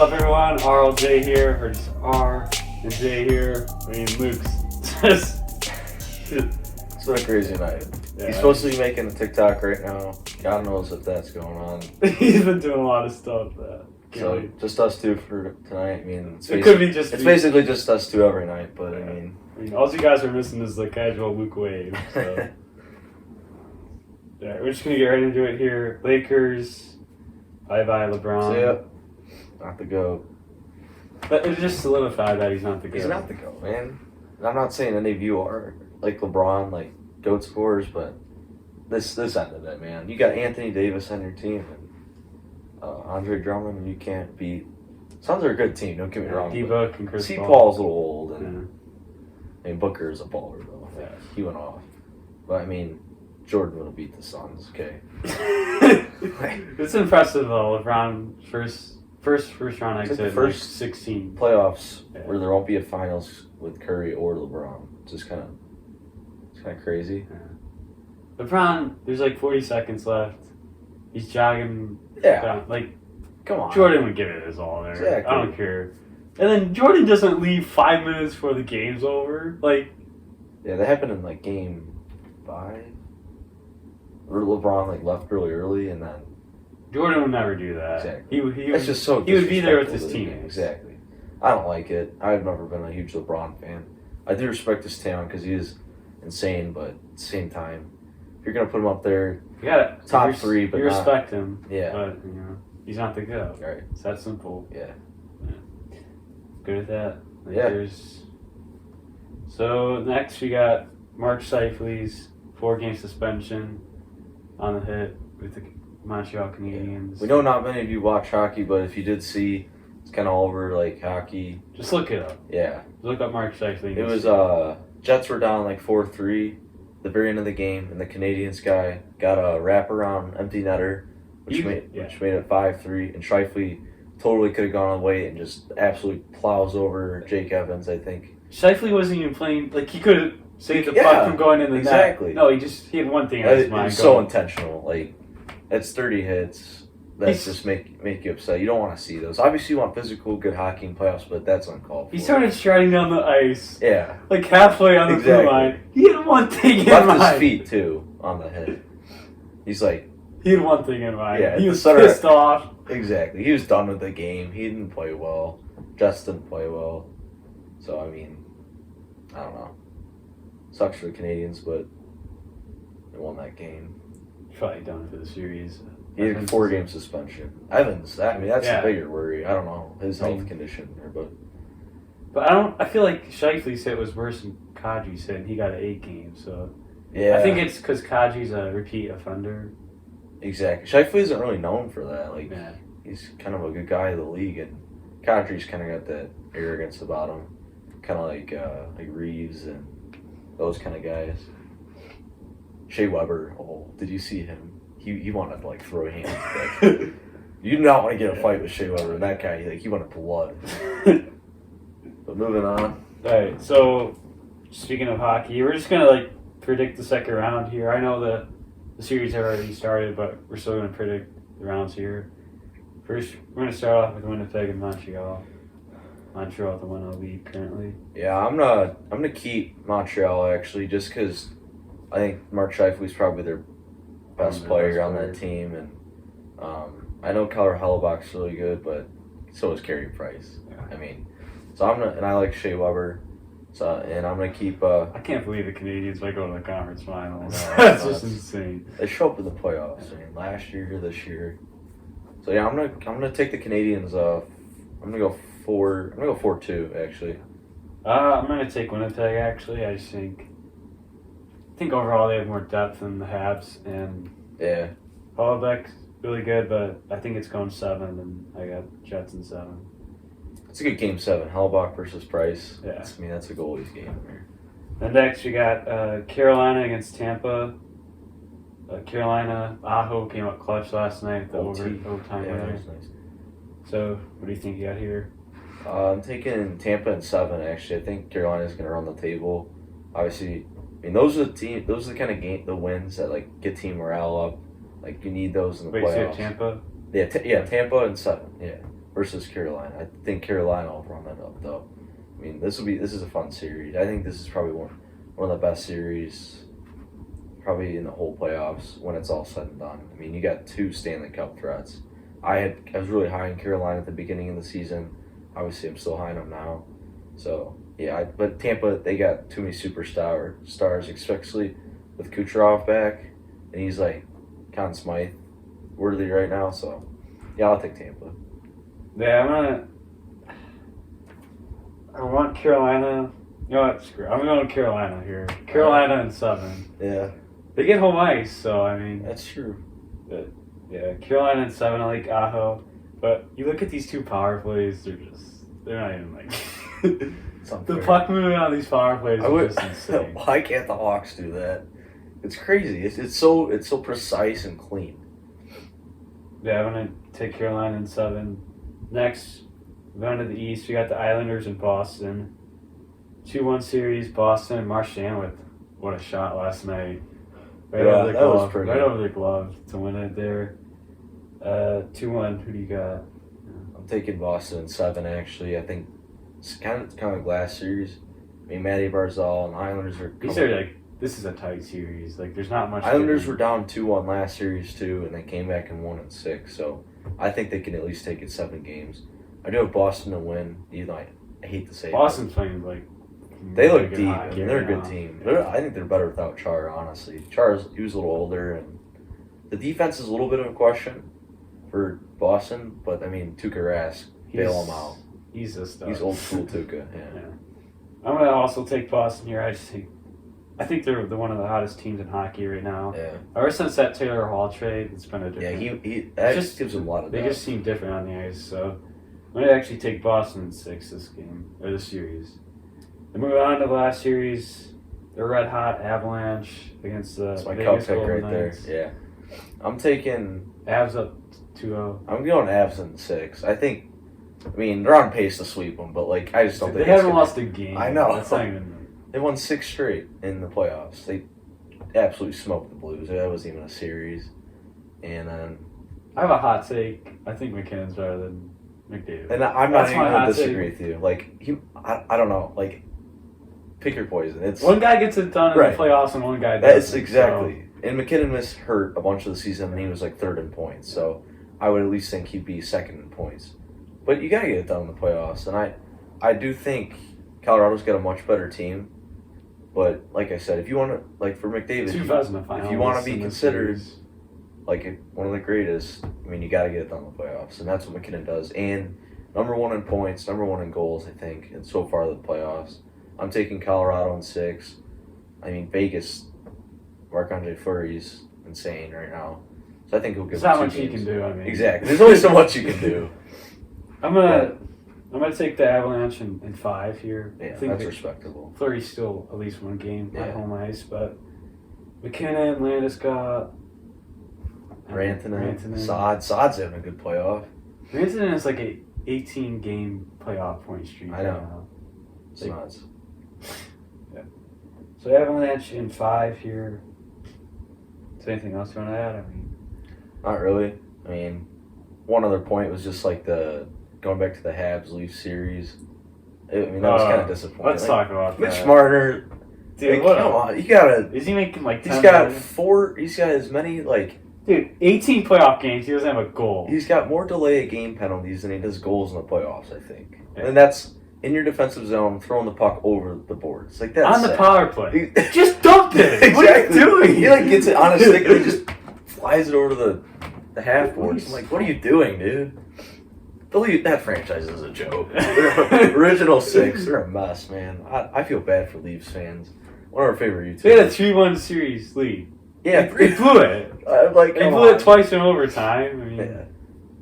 up, everyone? RLJ here, or just R and J here. I mean, Luke's just. It's been a crazy night. Yeah, He's supposed to be making a TikTok right now. God knows if that's going on. He's been doing a lot of stuff. So just us two for tonight. I mean, it could be just. It's basically just us two every night. But yeah. I mean, all you guys are missing is the casual Luke wave. So. Yeah, we're just gonna get right into it here. Lakers, bye LeBron. So yeah, not the GOAT. But it just solidified that he's not the GOAT. He's not the GOAT, man. I'm not saying any of you are like LeBron, like GOAT scorers, but this ended it, man. You got Anthony Davis on your team and Andre Drummond, and you can't beat. Suns are a good team. Don't get me wrong. D-Book and Chris Paul. Paul's a little old, and I mean Booker is a baller though. Yeah. He went off, but I mean Jordan would have beat the Suns. Okay. It's impressive though. LeBron first round exit. Like the first 16 playoffs where there won't be a finals with Curry or LeBron. It's just kind of crazy. Yeah. LeBron, there's like 40 seconds left. He's jogging. Yeah. Down. Like, come on. Jordan would give it his all there. Exactly. I don't care. And then Jordan doesn't leave 5 minutes before the game's over. Like. Yeah, that happened in like game 5. Where LeBron like left really early and then. Jordan would never do that. Exactly. It's just so. He would be there with his team. Exactly. I don't like it. I've never been a huge LeBron fan. I do respect his talent because he is insane, but at the same time, if you're gonna put him up there, you gotta top 3, but you not, respect him. Yeah. But he's not the GOAT. Right. It's that simple. Yeah. Good at that. Yeah. So next we got Mark Scheifele's 4-game suspension on the hit with the Montreal Canadiens. We know not many of you watch hockey, but if you did see, it's kind of all over like hockey. Just look it up. Yeah. Look up Mark Scheifele. It was Jets were down like 4-3 the very end of the game, and the Canadiens guy got a wraparound empty netter, which made it 5-3, and Scheifele totally could have gone away and just absolutely plows over Jake Evans, I think. Scheifele wasn't even playing, like he could have saved the puck from going in the net. No, he had one thing on his mind. It's so intentional. Like, that's 30 hits. That's just make you upset. You don't want to see those. Obviously, you want physical, good hockey in playoffs, but that's uncalled for. He started striding down the ice. Yeah. Like halfway on the blue line. He had one thing in mind. Left his feet, too, on the hit. He's like... He had one thing in mind. Yeah, he was pissed off. Exactly. He was done with the game. He didn't play well. Just didn't play well. So, I mean, I don't know. Sucks for the Canadiens, but they won that game. Probably done for the series. He had a 4-game suspension. Evans, that's the bigger worry. I don't know his health condition there, but I feel like Scheifele's hit was worse than Kadri's hit, and he got an 8 game. So yeah, I think it's because Kadri's a repeat offender. Exactly. Scheifele isn't really known for that. Like he's kind of a good guy in the league, and Kadri's kind of got that arrogance about him, kind of like Reeves and those kind of guys. Shea Weber. Oh, did you see him? He wanted to like throw hands. Like, you do not want to get a fight with Shea Weber, and that guy he wanted blood. But moving on. All right. So speaking of hockey, we're just gonna like predict the second round here. I know that the series have already started, but we're still gonna predict the rounds here. First, we're gonna start off with Winnipeg and Montreal. Montreal at the 1-0 lead currently. Yeah, I'm gonna keep Montreal actually, just because I think Mark Scheifele's probably their best player on that team, and I know Keller Hellebuck's really good, but so is Carey Price. Yeah. I mean, so I like Shea Weber, so and I'm gonna keep. I can't believe the Canadiens might go to the conference finals. That's just insane. They show up in the playoffs. I mean, last year, this year. So yeah, I'm gonna take the Canadiens. I'm gonna go 4-2 actually. I'm gonna take Winnipeg actually. I think overall they have more depth than the Habs, and Paulbeck's really good, but I think it's going 7, and I got Jets in 7. It's a good game 7. Hellebuck versus Price. Yeah, that's a goalie's game here. And next we got Carolina against Tampa. Carolina, Aho came up clutch last night. The overtime winner. Nice. So what do you think you got here? I'm taking Tampa in 7. Actually, I think Carolina's going to run the table. Obviously, I mean those are the kind of the wins that like get team morale up. Like you need those in the playoffs. So Tampa? Yeah, Tampa in 7. Yeah, versus Carolina. I think Carolina will run that up though. I mean, this is a fun series. I think this is probably one of the best series probably in the whole playoffs when it's all said and done. I mean, you got 2 Stanley Cup threats. I was really high in Carolina at the beginning of the season. Obviously, I'm still high on them now. So yeah, but Tampa, they got too many stars, especially with Kucherov back, and he's like Conn Smythe worthy right now. So yeah, I'll take Tampa. Yeah, I want Carolina. You know what? Screw it. I'm going Carolina here. Carolina in 7. Yeah, They get home ice, so I mean. that's true. Yeah, Carolina in 7. I like Aho, but you look at these 2 power plays. They're not even like. The puck movement on these power plays is just insane. Why can't the Hawks do that? It's crazy. It's so precise and clean. Yeah, I'm gonna take Carolina in 7. Next, going to the East, we got the Islanders in Boston. 2-1 series. Boston and Marchand with what a shot last night. Right over the glove to win it there. 2-1. Who do you got? I'm taking Boston in 7. Actually, I think it's kind of like last series. I mean, Matty Barzal and Islanders are. This is a tight series. Like, there's not much. Islanders were down 2-1 last series too, and they came back and won in 6. So I think they can at least take it 7 games. I do have Boston to win. Even though I hate to say Boston's playing like. They look deep. I mean, they're a good team. I think they're better without Char, honestly. He was a little older, and the defense is a little bit of a question for Boston, but I mean, Tuukka Rask, bail him out. He's a star. He's old school Tuukka, yeah. I'm going to also take Boston here. I think they're one of the hottest teams in hockey right now. Yeah. Ever since that Taylor Hall trade, it's been a different. Yeah, that just gives him a lot of They depth. just seem different on the ice, so I'm going to actually take Boston in 6 this game, or this series. Then moving on to the last series, the red hot Avalanche against the That's my Vegas cup pick Golden right Knights. there. Yeah. I'm taking Avs up 2-0. I'm going Avs in 6. I mean, they're on pace to sweep them, but like I just don't think they haven't lost a game. I know. That's not even. They won 6 straight in the playoffs. They absolutely smoked the Blues. That wasn't even a series. And then I have a hot take. I think McKinnon's better than McDavid. And I'm not even going to disagree take. with you. Like I don't know. Like, pick your poison. It's one guy gets it done in the playoffs, and one guy doesn't. That's exactly. So. And McKinnon was hurt a bunch of the season, and he was like 3rd in points. So I would at least think he'd be 2nd in points. But you got to get it done in the playoffs, and I do think Colorado's got a much better team. But like I said, if you want to, like for McDavid, if you want to be considered like one of the greatest, I mean, you got to get it done in the playoffs, and that's what McKinnon does. And number 1 in points, number 1 in goals, I think, and so far the playoffs. I'm taking Colorado in 6. I mean, Vegas, Marc-Andre Fleury's insane right now, so I think he'll give. There's not much you can do. I mean, exactly. There's only so much you can do. I'm gonna take the Avalanche in 5 here. Yeah, I think that's respectable. Fleury's still at least 1 game at home ice, but McKinnon, Landeskog, Rantanen. Saad's having a good playoff. Rantanen is like a 18-game playoff point streak. I know. It's nuts. Yeah. So Avalanche in 5 here. Is there anything else you want to add? I mean, not really. I mean, one other point was just like going back to the Habs-Leafs series. I mean, that was kind of disappointing. Let's talk about Mitch Marner. Dude, come on, you gotta. Is he making like 10 He's got 4. He's got as many like. Dude, 18 playoff games. He doesn't have a goal. He's got more delay of game penalties than he does goals in the playoffs, I think. Yeah. And that's in your defensive zone, throwing the puck over the boards. Like that's on the sad. Power play. Just dump it. Exactly. What are you doing? He like gets it on his stick and he just flies it over to the half boards. I'm like, what are you doing, dude? That franchise is a joke. Original 6, they're a mess, man. I feel bad for Leafs fans. One of our favorite YouTubers. They had a 3-1 series lead. Yeah, they blew it. They blew it twice in overtime. I mean,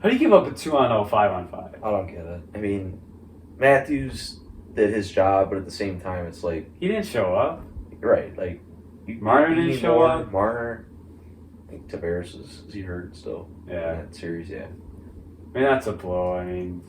how do you give up a 2-on-0, 5-on-5? I don't get it. I mean, Matthews did his job, but at the same time, it's like he didn't show up. Right, like Marner didn't show up. Marner, I think Tavares is he hurt still? Yeah, in that series, yeah. I mean, that's a blow. I mean,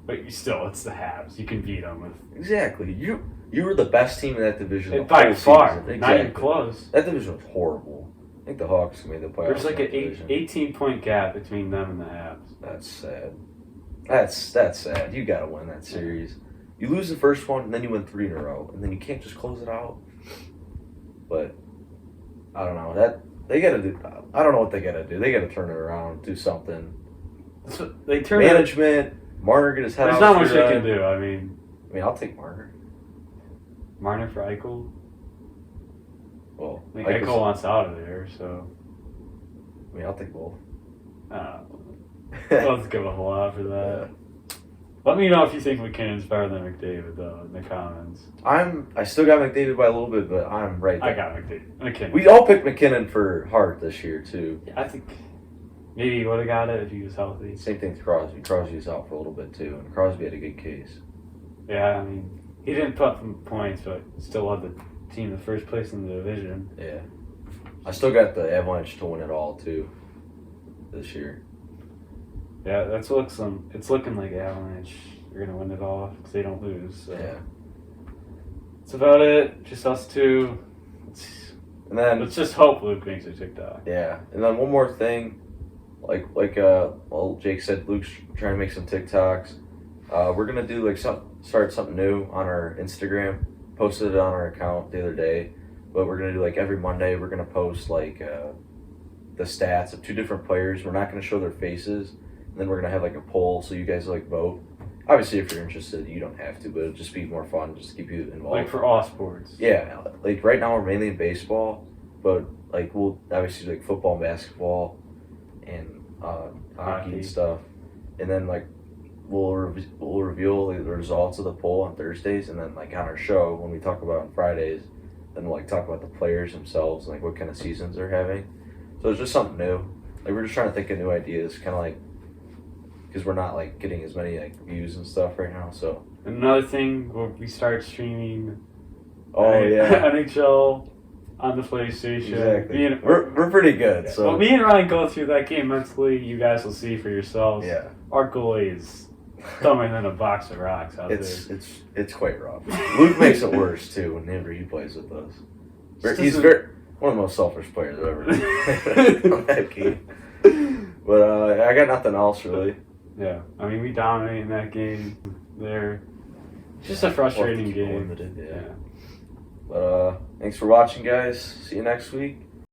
but it's the Habs. You can beat them with exactly. You were the best team in that division by far. Exactly. Not even close. That division was horrible. I think the Hawks made the playoffs. There's like an 18-point gap between them and the Habs. That's sad. That's sad. You got to win that series. You lose the first one, and then you win 3 in a row, and then you can't just close it out. But I don't know that they got to do. I don't know what they got to do. They got to turn it around, do something. So they turn Management. Marner get his head There's out. not much they can do. I mean, I'll take Marner. Marner for Eichel. Well, I think Eichel wants out of there, so. I'll take both. Let's give a whole lot for that. Yeah. Let me know if you think McKinnon's better than McDavid, though, in the comments. I still got McDavid by a little bit, but I'm right there. I got McKinnon. We all picked McKinnon for Hart this year, too. Yeah, I think maybe he would have got it if he was healthy. Same thing with Crosby. Crosby was out for a little bit, too, and Crosby had a good case. Yeah, I mean, he didn't put up points, but still led the team in the first place in the division. Yeah. I still got the Avalanche to win it all, too, this year. Yeah, it's looking like Avalanche are going to win it all because they don't lose. So. Yeah. That's about it. Just us two. Let's just hope Luke makes a TikTok. Yeah. And then one more thing. Like Jake said, Luke's trying to make some TikToks. We're going to do start something new on our Instagram. Posted it on our account the other day. But we're going to do every Monday, we're going to post the stats of 2 different players. We're not going to show their faces. And then we're going to have a poll so you guys vote. Obviously, if you're interested, you don't have to, but it'll just be more fun just to keep you involved. For all sports. Yeah. Right now we're mainly in baseball, but we'll obviously do football and basketball and hockey and stuff. And then we'll reveal the results of the poll on Thursdays, and then on our show when we talk about on Fridays, then we'll talk about the players themselves and what kind of seasons they're having. So it's just something new. We're just trying to think of new ideas, kind of because we're not getting as many views and stuff right now. So another thing, we start streaming. NHL on the PlayStation. Exactly. We're pretty good. So me and Ryan go through that game mentally. You guys will see for yourselves. Yeah. Our goalie is coming in a box of rocks out there. It's quite rough. Luke makes it worse too whenever he plays with us. He's one of the most selfish players I've ever played on that game. But I got nothing else really. Yeah, I mean we dominate in that game. There, just a frustrating game. Limited, yeah. But thanks for watching, guys. See you next week.